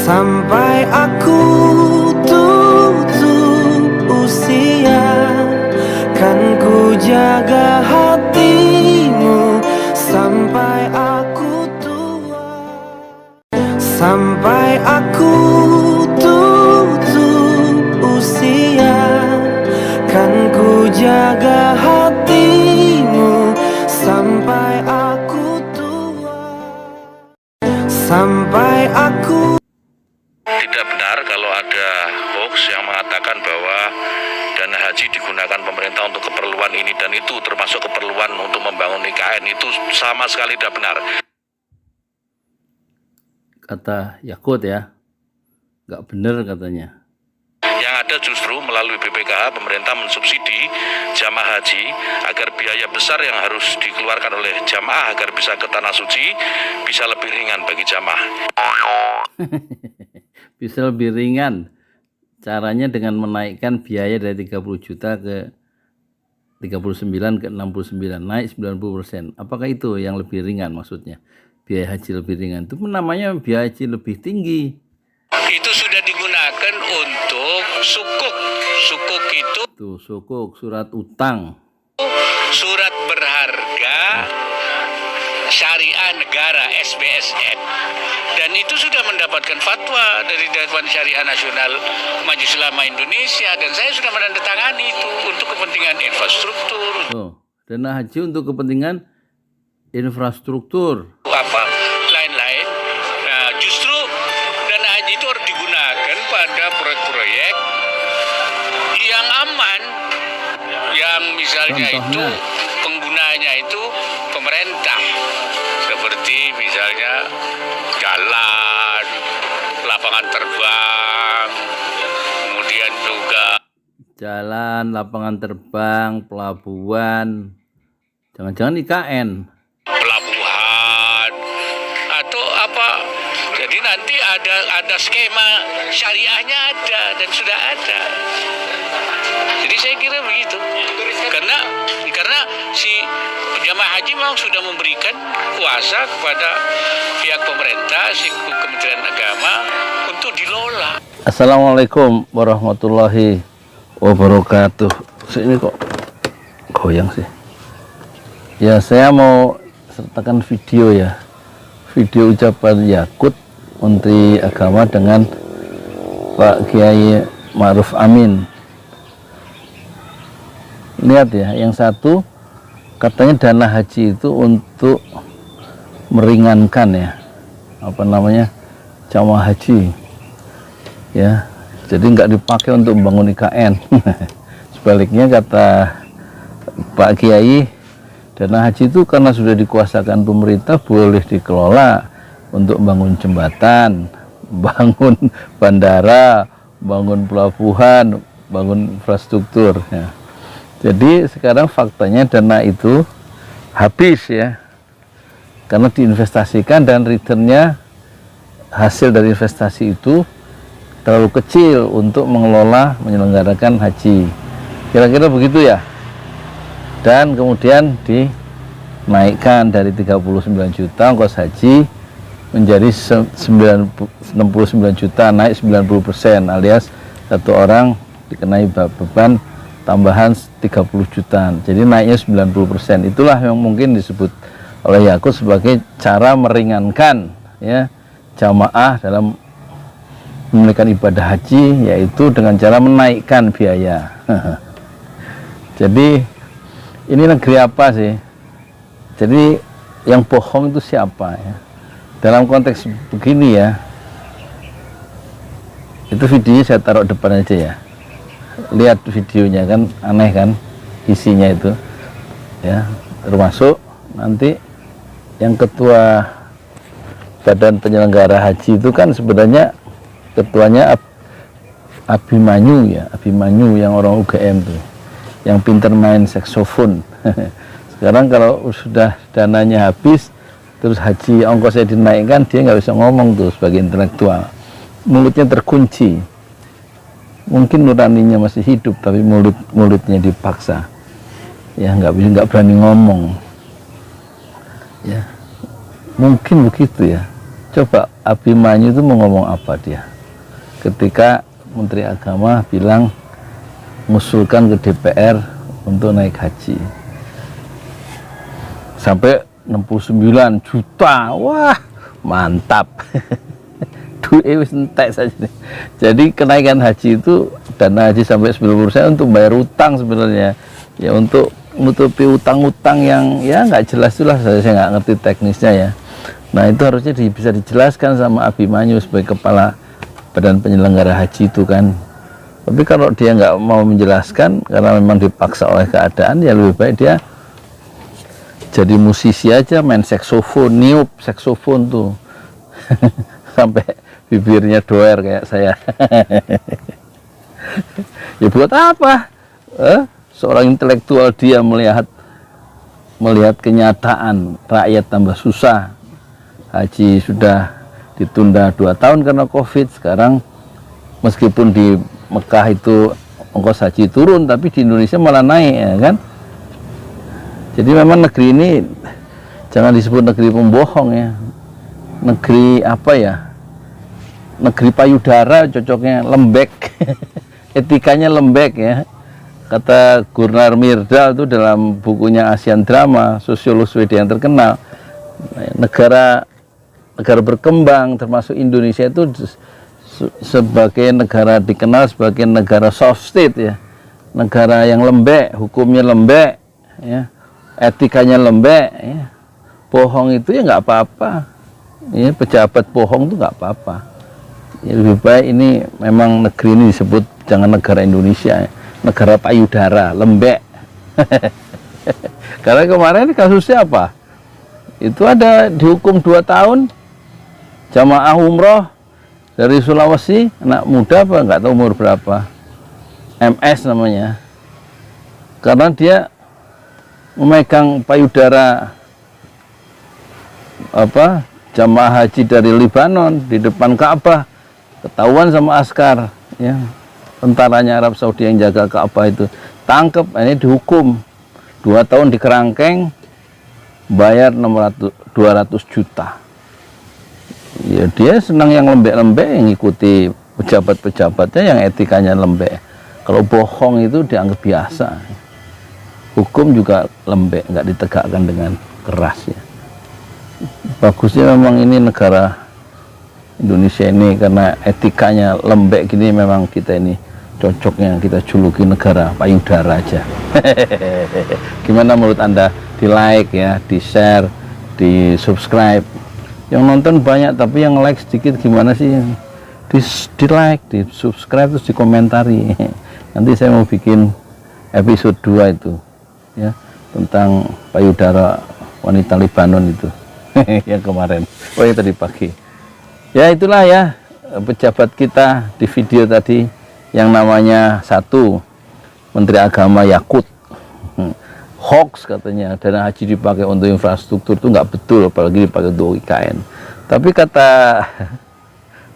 Sampai aku tutup usia, kan ku jaga hatimu sampai aku tua. Sampai aku tutup usia, kan ku jaga hatimu sampai aku tua. Sampai aku. Tidak benar kalau ada hoax yang mengatakan bahwa dana haji digunakan pemerintah untuk keperluan ini dan itu, termasuk keperluan untuk membangun IKN, itu sama sekali tidak benar. Kata Yakut ya, nggak benar katanya. Yang ada justru melalui BPKH pemerintah mensubsidi jamaah haji agar biaya besar yang harus dikeluarkan oleh jamaah agar bisa ke tanah suci bisa lebih ringan bagi jamaah. Bisa lebih ringan. Caranya dengan menaikkan biaya dari 30 juta ke 39 ke 69, naik 90%. Apakah itu yang lebih ringan maksudnya? Biaya haji lebih ringan. Itu namanya biaya haji lebih tinggi. Itu sudah digunakan untuk sukuk. Sukuk itu Tuh, sukuk, surat utang. surat berharga syariah negara SBSN, dan itu sudah mendapatkan fatwa dari Dewan Syariah Nasional Majelis Ulama Indonesia, dan saya sudah menandatangani itu untuk kepentingan infrastruktur. Oh, dana haji untuk kepentingan infrastruktur. Apa lain-lain. Nah, justru dana haji itu harus digunakan pada proyek-proyek yang aman, yang misalnya Contohnya? itu penggunanya itu pemerintah, seperti misalnya jalan, lapangan terbang, kemudian juga Jalan, lapangan terbang, pelabuhan. Jangan-jangan IKN. pelabuhan atau apa. Jadi nanti ada skema syariahnya ada dan sudah ada. Jadi saya kira begitu. Karena si jamaah haji memang sudah memberikan kuasa kepada pihak pemerintah, si Kementerian Agama untuk dilola. Assalamualaikum warahmatullahi wabarakatuh. Ini kok goyang sih. Ya, saya mau sertakan video ya. Video ucapan Yakut Menteri Agama dengan Pak Kiai Ma'ruf Amin. Lihat ya, yang satu katanya dana haji itu untuk meringankan ya, apa namanya, jamaah haji ya, jadi nggak dipakai untuk membangun IKN. Sebaliknya kata Pak Kiai, dana haji itu karena sudah dikuasakan pemerintah boleh dikelola untuk bangun jembatan, bangun bandara, bangun pelabuhan, bangun infrastruktur ya. Jadi sekarang faktanya dana itu habis ya, karena diinvestasikan dan returnnya, hasil dari investasi itu terlalu kecil untuk mengelola menyelenggarakan haji. Kira-kira begitu ya. Dan kemudian dinaikkan dari 39 juta ongkos haji menjadi 69 juta, naik 90%, alias satu orang dikenai beban tambahan 30 juta. Jadi naiknya 90%. Itulah yang mungkin disebut oleh Yakut sebagai cara meringankan ya jamaah dalam menunaikan ibadah haji, yaitu dengan cara menaikkan biaya. Jadi ini negeri apa sih? Jadi yang bohong itu siapa ya? Dalam konteks begini ya, itu videonya saya taruh depan aja ya. Lihat videonya, kan aneh kan isinya itu ya, termasuk nanti yang ketua badan penyelenggara haji itu kan sebenarnya ketuanya Abimanyu ya, Abimanyu yang orang UGM tuh, yang pinter main saksofon. Sekarang kalau sudah dananya habis terus haji ongkosnya dinaikkan, dia nggak bisa ngomong tuh sebagai intelektual, mulutnya terkunci. Mungkin nuraninya masih hidup tapi mulutnya dipaksa ya, nggak berani ngomong ya, mungkin begitu ya. Coba Abimanyu itu mau ngomong apa dia ketika Menteri Agama bilang mengusulkan ke DPR untuk naik haji sampai 69 juta. Wah, mantap. Duit wis entek saja. Jadi kenaikan haji itu, dana haji sampai 90% untuk bayar utang sebenarnya. Ya untuk menutupi utang-utang yang ya nggak jelas-jelas, saya nggak ngerti teknisnya ya. Nah itu harusnya bisa dijelaskan sama Abimanyu sebagai kepala badan penyelenggara haji itu kan. Tapi kalau dia nggak mau menjelaskan karena memang dipaksa oleh keadaan, ya lebih baik dia jadi musisi aja, main saksofon, niup saksofon tuh sampai bibirnya doer kayak saya. Ya buat apa? Seorang intelektual dia melihat kenyataan rakyat tambah susah. Haji sudah ditunda 2 tahun karena COVID. Sekarang meskipun di Mekah itu ongkos haji turun, tapi di Indonesia malah naik, ya kan? Jadi memang negeri ini jangan disebut negeri pembohong ya. Negeri apa ya? Negeri payudara cocoknya, lembek. Etikanya lembek ya. Kata Gunnar Myrdal itu dalam bukunya Asian Drama, sosiolog Swedia yang terkenal, negara berkembang termasuk Indonesia itu sebagai negara dikenal sebagai negara soft state ya, negara yang lembek, hukumnya lembek ya, etikanya lembek ya. Bohong itu ya nggak apa-apa ya, pejabat bohong itu nggak apa-apa ya. Lebih baik ini memang negeri ini disebut jangan negara Indonesia ya, negara payudara, lembek. Karena kemarin kasusnya apa? Itu ada dihukum 2 tahun jamaah umroh dari Sulawesi, anak muda apa nggak tahu umur berapa, MS namanya, karena dia memegang payudara apa jamaah haji dari Libanon di depan Ka'bah, ketahuan sama askar ya, tentaranya Arab Saudi yang jaga Ka'bah itu, tangkep, ini dihukum 2 tahun di kerangkeng, bayar 200 juta. Ya dia senang yang lembek-lembek, yang ngikuti pejabat-pejabatnya yang etikanya lembek. Kalau bohong itu dianggap biasa. Hukum juga lembek, nggak ditegakkan dengan keras ya. Bagusnya memang ini negara Indonesia ini karena etikanya lembek gini, memang kita ini cocoknya kita juluki negara payudara aja. Gimana menurut Anda? Di like ya, di share, di subscribe. Yang nonton banyak tapi yang like sedikit, gimana sih? Di like, di subscribe, terus dikomentari. Nanti saya mau bikin episode 2 itu ya, tentang payudara wanita Libanon itu. Yang kemarin, yang tadi pagi. Ya itulah ya pejabat kita di video tadi, yang namanya 1 Menteri Agama Yakut, hoax katanya dana haji dipakai untuk infrastruktur, itu nggak betul, apalagi dipakai untuk IKN. Tapi kata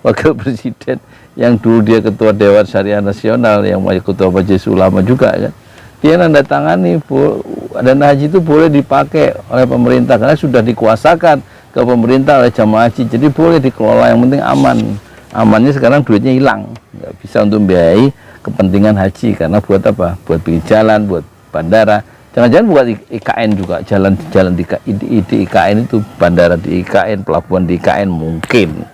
Wakil Presiden yang dulu dia Ketua Dewan Syariah Nasional, yang Ketua Majelis Ulama juga kan, dia nandatangani dana haji itu boleh dipakai oleh pemerintah karena sudah dikuasakan ke pemerintah oleh jamaah haji, jadi boleh dikelola, yang penting aman. Amannya sekarang duitnya hilang, nggak bisa untuk membiayai kepentingan haji, karena buat apa? Buat bikin jalan, buat bandara. Jangan-jangan buat IKN juga, jalan-jalan di IKN itu, bandara di IKN, pelabuhan di IKN mungkin.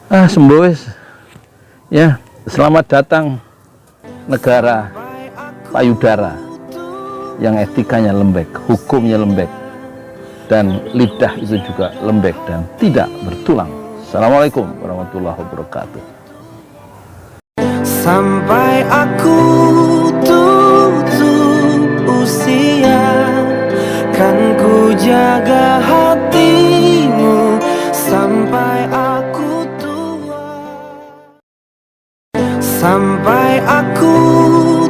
Sembowes ya, selamat datang negara payudara yang etikanya lembek, hukumnya lembek, dan lidah itu juga lembek dan tidak bertulang. Assalamualaikum warahmatullahi wabarakatuh. Sampai aku tutup usia, kan ku jaga hatimu sampai aku tua. Sampai aku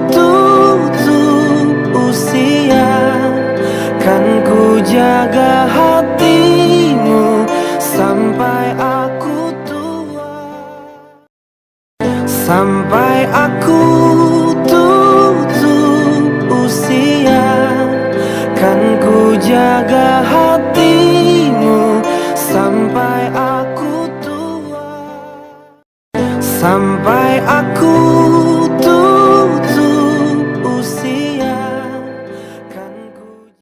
tutup usia, kan ku jaga hatimu sampai aku tua. Sampai aku tutup usia, kan ku jaga hatimu sampai aku sampai aku